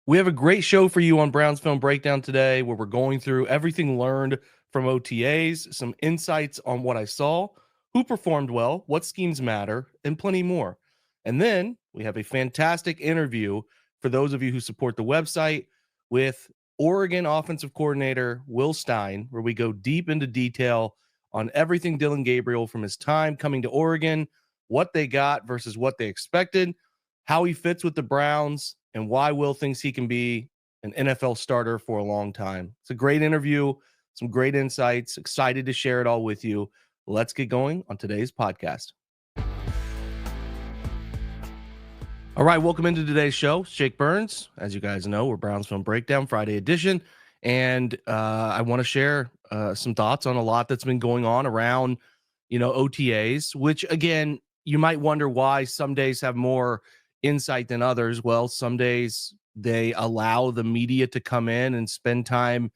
We have a great show for you on Browns Film Breakdown today, where we're going through everything learned from OTAs, some insights on what I saw, who performed well, what schemes matter, and plenty more. And then we have a fantastic interview for those of you who support the website with Oregon offensive coordinator Will Stein, where we go deep into detail on everything Dillon Gabriel from his time coming to Oregon, what they got versus what they expected, how he fits with the Browns, and why Will thinks he can be an NFL starter for a long time. It's a great interview, some great insights. Excited to share it all with you. Let's get going on today's podcast. All right, welcome into today's show. Jake Burns. As you guys know, we're Browns Film Breakdown Friday edition, and I want to share some thoughts on a lot that's been going on around, OTAs, which, again, you might wonder why some days have more insight than others. Well, some days they allow the media to come in and spend time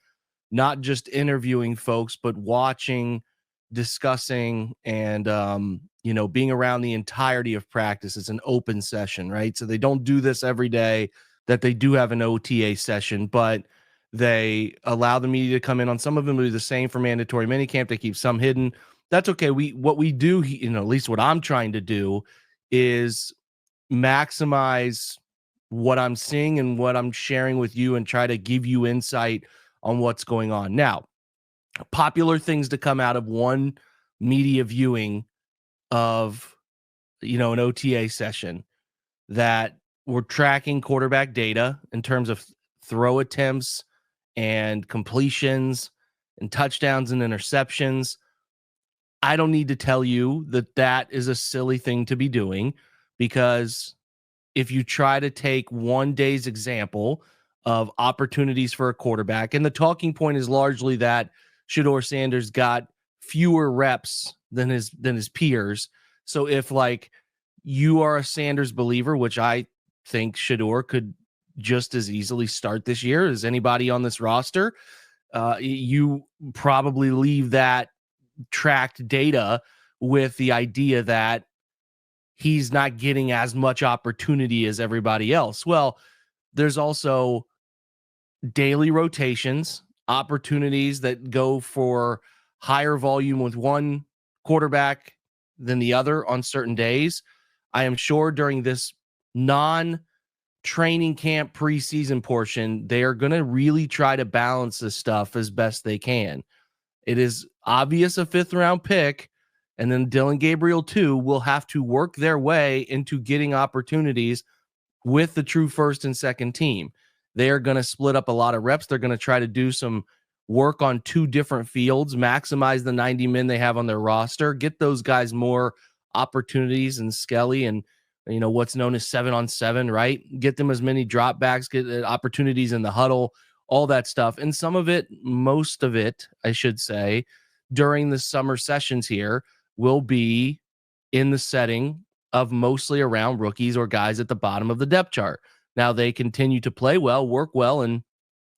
not just interviewing folks, but watching, discussing, and being around the entirety of practice. It's an open session, right? So they don't do this every day, that they do have an OTA session, but they allow the media to come in on some of them. Do the same for mandatory minicamp. They keep some hidden. That's okay. What we do, at least what I'm trying to do, is maximize what I'm seeing and what I'm sharing with you and try to give you insight on what's going on. Now, popular things to come out of one media viewing of, an OTA session, that we're tracking quarterback data in terms of throw attempts and completions and touchdowns and interceptions. I don't need to tell you that that is a silly thing to be doing, because if you try to take one day's example of opportunities for a quarterback, and the talking point is largely that Shedeur Sanders got fewer reps than his peers. So if, like, you are a Sanders believer, which I think Shedeur could just as easily start this year as anybody on this roster, you probably leave that tracked data with the idea that he's not getting as much opportunity as everybody else. Well, there's also daily rotations, opportunities that go for higher volume with one quarterback than the other on certain days. I am sure during this non-training camp preseason portion, they are going to really try to balance this stuff as best they can. It is obvious a fifth-round pick, and then Dillon Gabriel too, will have to work their way into getting opportunities with the true first and second team. They are going to split up a lot of reps. They're going to try to do some work on two different fields, maximize the 90 men they have on their roster, get those guys more opportunities and Skelly and, what's known as 7-on-7, right? Get them as many dropbacks, get opportunities in the huddle, all that stuff. And some of it, most of it, I should say, during the summer sessions here will be in the setting of mostly around rookies or guys at the bottom of the depth chart. Now they continue to play well, work well, and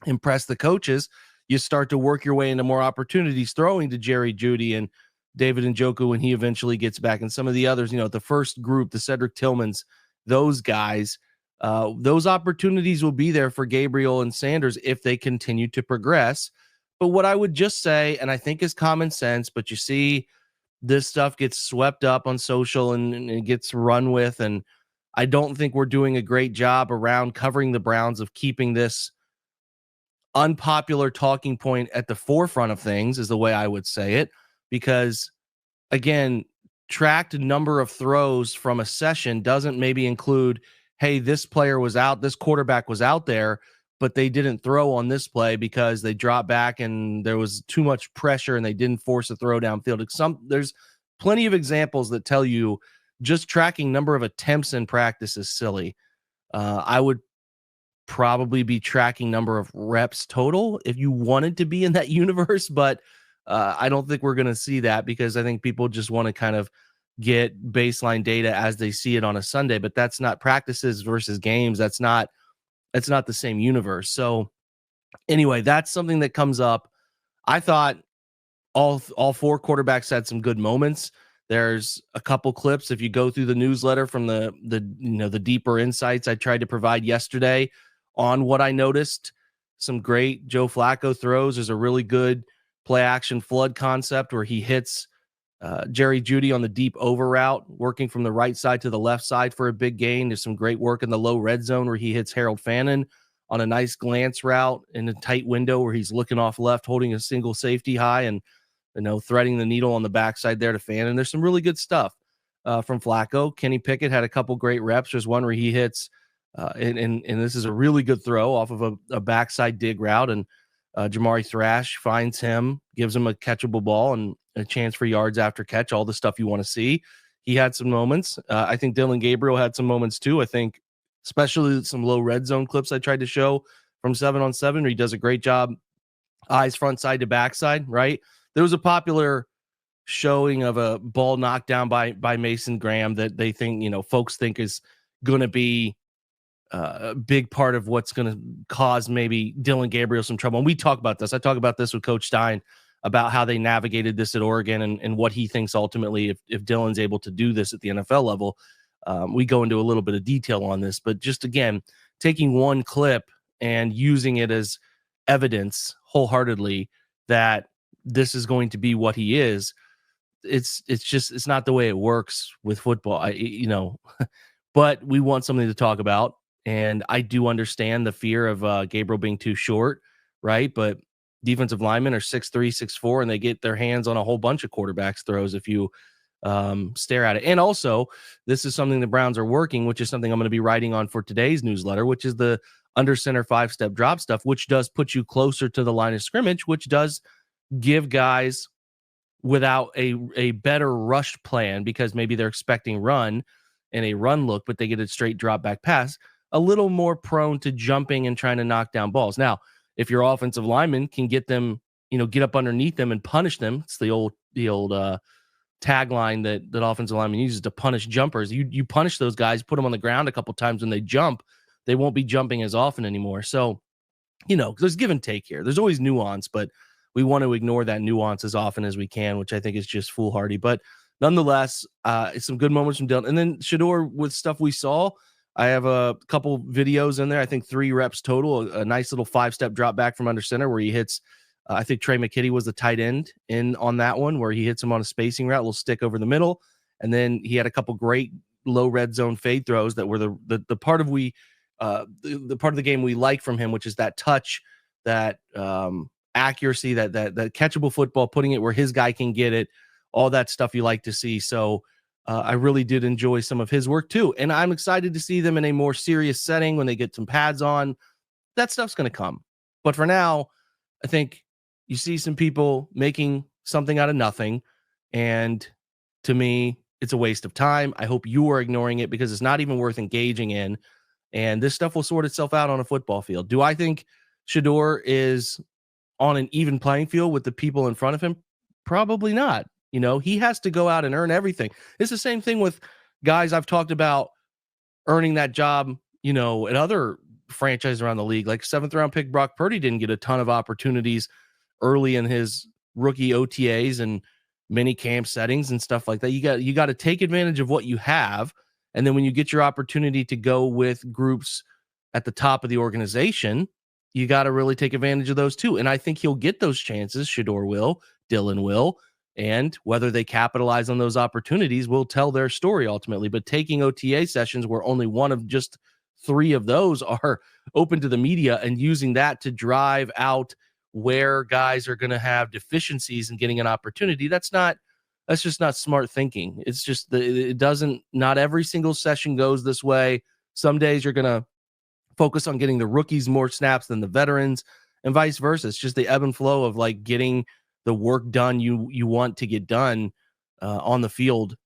impress the coaches. You start to work your way into more opportunities throwing to Jerry Jeudy and David Njoku when he eventually gets back, and some of the others, the first group, the Cedric Tillmans, those guys, those opportunities will be there for Gabriel and Sanders if they continue to progress. But what I would just say, and I think is common sense, but you see this stuff gets swept up on social and it gets run with, and I don't think we're doing a great job around covering the Browns of keeping this unpopular talking point at the forefront of things, is the way I would say it. Because, again, tracked number of throws from a session doesn't maybe include, hey, this player was out, this quarterback was out there, but they didn't throw on this play because they dropped back and there was too much pressure and they didn't force a throw downfield. There's plenty of examples that tell you just tracking number of attempts in practice is silly. I would probably be tracking number of reps total if you wanted to be in that universe, but I don't think we're going to see that, because I think people just want to kind of get baseline data as they see it on a Sunday, but that's not practices versus games. That's not the same universe. So anyway, that's something that comes up. I thought all four quarterbacks had some good moments. There's a couple clips, if you go through the newsletter, from the deeper insights I tried to provide yesterday on what I noticed. Some great Joe Flacco throws. There's a really good play action flood concept where he hits Jerry Jeudy on the deep over route, working from the right side to the left side for a big gain. There's some great work in the low red zone where he hits Harold Fannin on a nice glance route in a tight window where he's looking off left, holding a single safety high and, threading the needle on the backside there to Fannin. There's some really good stuff from Flacco. Kenny Pickett had a couple great reps. There's one where he hits, and this is a really good throw off of a backside dig route, and Jamari Thrash finds him, gives him a catchable ball and a chance for yards after catch, all the stuff you want to see. He had some moments. I think Dillon Gabriel had some moments too. I think especially some low red zone clips I tried to show from 7-on-7 where he does a great job, eyes front side to backside, right? There was a popular showing of a ball knocked down by Mason Graham that they think, folks think is going to be a big part of what's going to cause maybe Dillon Gabriel some trouble. And we talk about this. I talk about this with Coach Stein about how they navigated this at Oregon and what he thinks ultimately if Dillon's able to do this at the NFL level. We go into a little bit of detail on this, but just again, taking one clip and using it as evidence wholeheartedly that this is going to be what he is. It's not the way it works with football, but we want something to talk about. And I do understand the fear of Gabriel being too short, right? But defensive linemen are 6'3", 6'4", and they get their hands on a whole bunch of quarterbacks throws if you stare at it. And also, this is something the Browns are working, which is something I'm going to be writing on for today's newsletter, which is the under center 5-step drop stuff, which does put you closer to the line of scrimmage, which does give guys without a better rush plan because maybe they're expecting run and a run look, but they get a straight drop back pass, a little more prone to jumping and trying to knock down balls. Now, if your offensive lineman can get them, get up underneath them and punish them, it's the old tagline that offensive lineman uses to punish jumpers. You punish those guys, put them on the ground a couple times when they jump, they won't be jumping as often anymore. So, there's give and take here. There's always nuance, but we want to ignore that nuance as often as we can, which I think is just foolhardy. But nonetheless, some good moments from Dillon. And then Shedeur with stuff we saw. I have a couple videos in there. I think 3 reps total, a nice little 5-step drop back from under center where he hits, I think Trey McKitty was the tight end in on that one where he hits him on a spacing route, a little stick over the middle. And then he had a couple great low red zone fade throws that were the part of the part of the game we like from him, which is that touch, that accuracy, that catchable football, putting it where his guy can get it, all that stuff you like to see. So I really did enjoy some of his work too. And I'm excited to see them in a more serious setting when they get some pads on. That stuff's going to come. But for now, I think you see some people making something out of nothing. And to me, it's a waste of time. I hope you are ignoring it because it's not even worth engaging in. And this stuff will sort itself out on a football field. Do I think Shedeur is on an even playing field with the people in front of him? Probably not. He has to go out and earn everything. It's the same thing with guys I've talked about earning that job, at other franchises around the league. Like 7th-round pick Brock Purdy didn't get a ton of opportunities early in his rookie OTAs and mini camp settings and stuff like that. You got to take advantage of what you have. And then when you get your opportunity to go with groups at the top of the organization, you got to really take advantage of those too. And I think he'll get those chances. Shedeur will, Dillon will. And whether they capitalize on those opportunities will tell their story ultimately. But taking OTA sessions where only one of just 3 of those are open to the media and using that to drive out where guys are going to have deficiencies and getting an opportunity, that's just not smart thinking. It's just not every single session goes this way. Some days you're going to focus on getting the rookies more snaps than the veterans and vice versa. It's just the ebb and flow of like getting the work done you want to get done on the field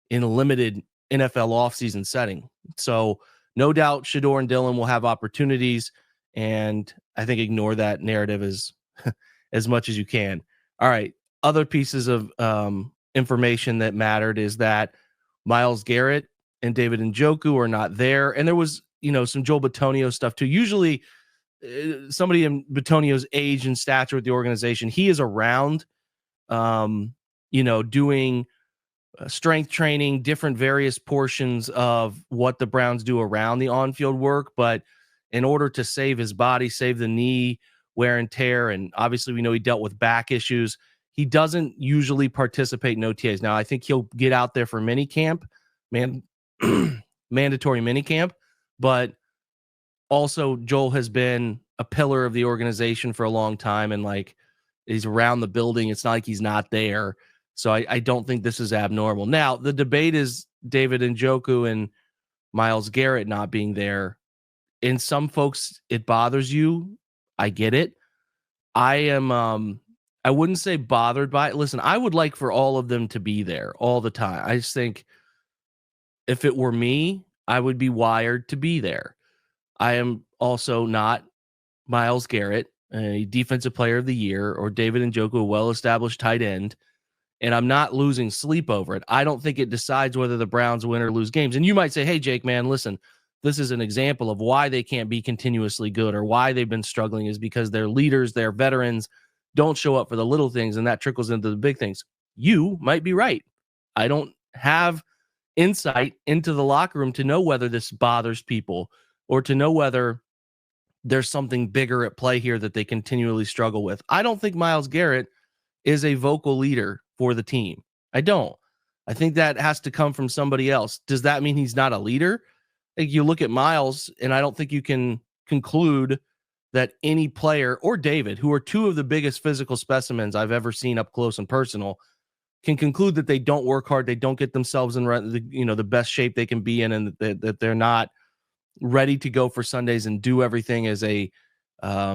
in a limited NFL offseason setting. So no doubt Shedeur and Dillon will have opportunities, and I think ignore that narrative as much as you can. All right. Other pieces of information that mattered is that Myles Garrett and David Njoku are not there. And there was, some Joel Bitonio stuff too. Usually somebody in Bitonio's age and stature with the organization, he is around, doing strength training, different various portions of what the Browns do around the on-field work. But in order to save his body, save the knee wear and tear. And obviously, we know he dealt with back issues. He doesn't usually participate in OTAs. Now, I think he'll get out there for mini camp, mandatory mini camp, but also Joel has been a pillar of the organization for a long time, and like he's around the building. It's not like he's not there. So I don't think this is abnormal. Now, the debate is David Njoku and Myles Garrett not being there. In some folks, it bothers you. I get it. I am I wouldn't say bothered by it. Listen, I would like for all of them to be there all the time. I just think if it were me, I would be wired to be there. I am also not Myles Garrett, a defensive player of the year, or David Njoku, a well-established tight end, and I'm not losing sleep over it. I don't think it decides whether the Browns win or lose games. And you might say, hey, Jake, man, listen, this is an example of why they can't be continuously good or why they've been struggling is because their leaders, their veterans don't show up for the little things, and that trickles into the big things. You might be right. I don't have insight into the locker room to know whether this bothers people or to know whether there's something bigger at play here that they continually struggle with. I don't think Myles Garrett is a vocal leader for the team. I don't. I think that has to come from somebody else. Does that mean he's not a leader? Like you look at Myles, and I don't think you can conclude that any player or David, who are two of the biggest physical specimens I've ever seen up close and personal, can conclude that they don't work hard, they don't get themselves in the best shape they can be in, and that they're not ready to go for Sundays and do everything as a top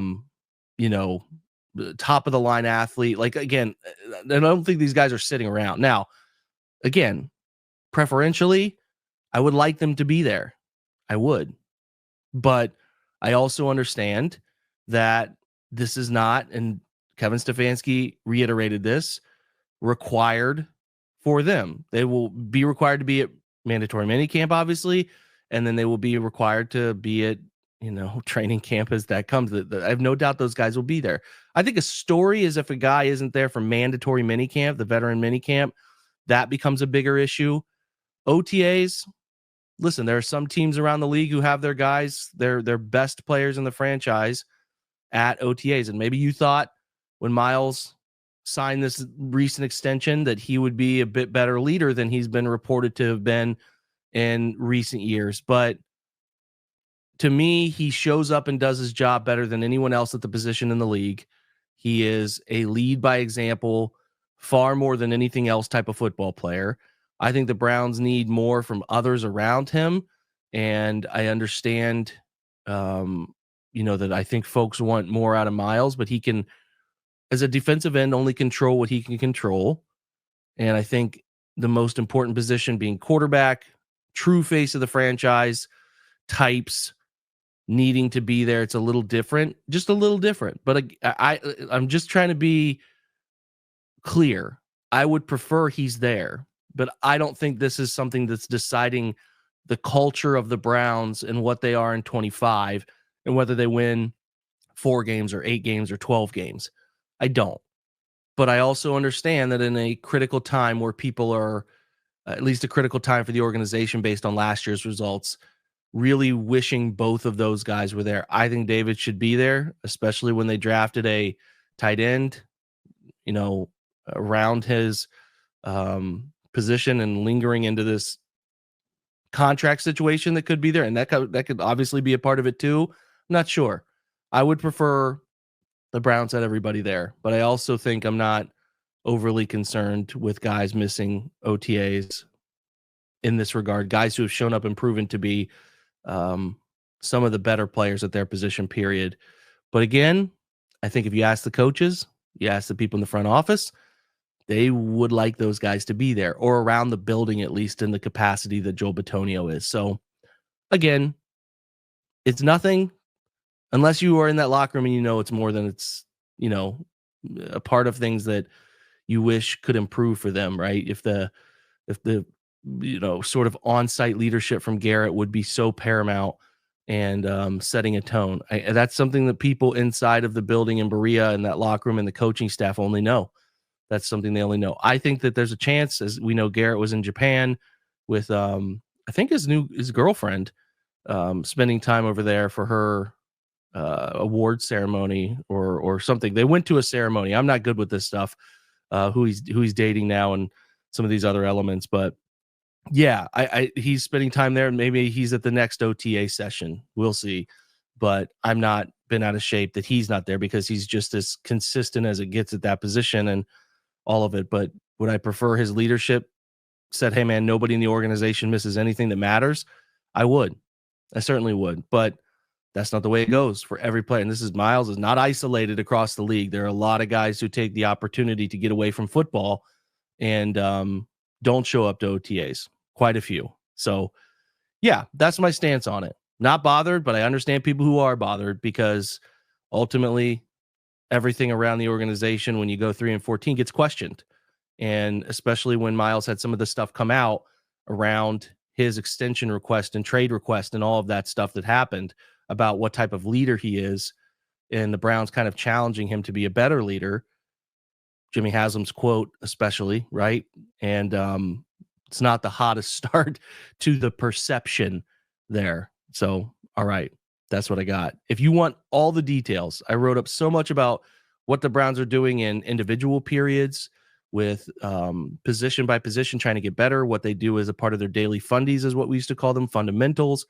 of the line athlete. Like again, I don't think these guys are sitting around. Now, again, preferentially, I would like them to be there. I would. But I also understand that this is not, and Kevin Stefanski reiterated this, required for them. They will be required to be at mandatory minicamp, obviously, and then they will be required to be at, training camp as that comes. I have no doubt those guys will be there. I think a story is if a guy isn't there for mandatory minicamp, the veteran minicamp, that becomes a bigger issue. OTAs, listen, there are some teams around the league who have their guys, their best players in the franchise at OTAs. And maybe you thought when Myles signed this recent extension that he would be a bit better leader than he's been reported to have been in recent years. But to me, he shows up and does his job better than anyone else at the position in the league. He is a lead by example, far more than anything else type of football player. I think the Browns need more from others around him. And I understand, that I think folks want more out of Myles, but he can, as a defensive end, only control what he can control. And I think the most important position being quarterback, true face of the franchise, types needing to be there. It's a little different, just a little different. But I'm just trying to be clear. I would prefer he's there, but I don't think this is something that's deciding the culture of the Browns and what they are in 25 and whether they win 4 games or 8 games or 12 games. I don't. But I also understand that in a critical time where people are, at least a critical time for the organization based on last year's results, really wishing both of those guys were there. I think David should be there, especially when they drafted a tight end, around his position and lingering into this contract situation that could be there. And that could obviously be a part of it too. I'm not sure. I would prefer the Browns had everybody there, but I also think I'm not overly concerned with guys missing OTAs in this regard. Guys who have shown up and proven to be some of the better players at their position, period. But again, I think if you ask the coaches, you ask the people in the front office, they would like those guys to be there or around the building, at least in the capacity that Joel Bitonio is. So again, it's nothing unless you are in that locker room and it's more than it's, a part of things that you wish could improve for them, right? If the sort of on-site leadership from Garrett would be so paramount and setting a tone. That's something that people inside of the building in Berea and that locker room and the coaching staff only know. That's something they only know. I think that there's a chance, as we know, Garrett was in Japan with, I think his girlfriend, spending time over there for her award ceremony or something. They went to a ceremony. I'm not good with this stuff, who he's dating now and some of these other elements, but yeah, he's spending time there, and maybe he's at the next OTA session. We'll see. But I'm not been out of shape that he's not there because he's just as consistent as it gets at that position and all of it. But would I prefer his leadership said, hey man, nobody in the organization misses anything that matters? I would. I certainly would. But that's not the way it goes for every player. And this is Miles is not isolated across the league. There are a lot of guys who take the opportunity to get away from football and don't show up to OTAs. Quite a few. So, yeah, that's my stance on it. Not bothered, but I understand people who are bothered because ultimately everything around the organization when you go 3-14 gets questioned. And especially when Miles had some of the stuff come out around his extension request and trade request and all of that stuff that happened about what type of leader he is, and the Browns kind of challenging him to be a better leader. Jimmy Haslam's quote, especially, right? And it's not the hottest start to the perception there. So, all right, that's what I got. If you want all the details, I wrote up so much about what the Browns are doing in individual periods with position by position, trying to get better. What they do as a part of their daily fundies is what we used to call them, fundamentals,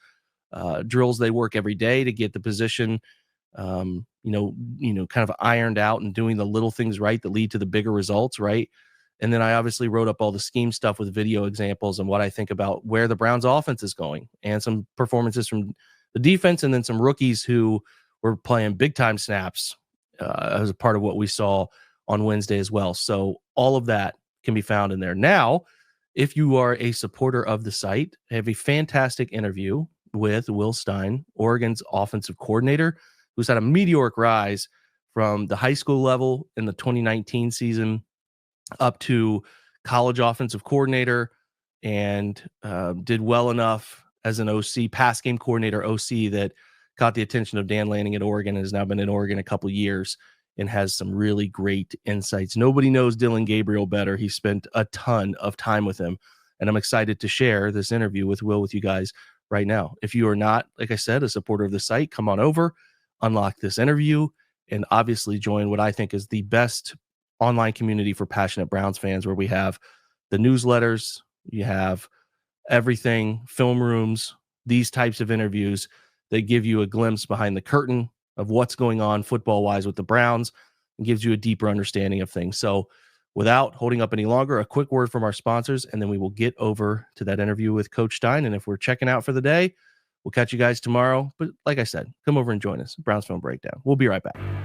drills they work every day to get the position kind of ironed out and doing the little things right that lead to the bigger results, right? And then I obviously wrote up all the scheme stuff with video examples and what I think about where the Browns offense is going and some performances from the defense and then some rookies who were playing big time snaps as a part of what we saw on Wednesday as well. So all of that can be found in there. Now, if you are a supporter of the site, I have a fantastic interview with Will Stein, Oregon's offensive coordinator, who's had a meteoric rise from the high school level in the 2019 season up to college offensive coordinator, and did well enough as an OC, pass game coordinator OC, that caught the attention of Dan Lanning at Oregon and has now been in Oregon a couple of years and has some really great insights. Nobody knows Dillon Gabriel better. He spent a ton of time with him, and I'm excited to share this interview with Will with you guys right now. If you are not, like I said, a supporter of the site, come on over, unlock this interview, and obviously join what I think is the best online community for passionate Browns fans, where we have the newsletters, you have everything, film rooms, these types of interviews that give you a glimpse behind the curtain of what's going on football-wise with the Browns and gives you a deeper understanding of things. So without holding up any longer, a quick word from our sponsors, and then we will get over to that interview with Coach Stein. And if we're checking out for the day, we'll catch you guys tomorrow. But like I said, come over and join us. Browns Film Breakdown. We'll be right back.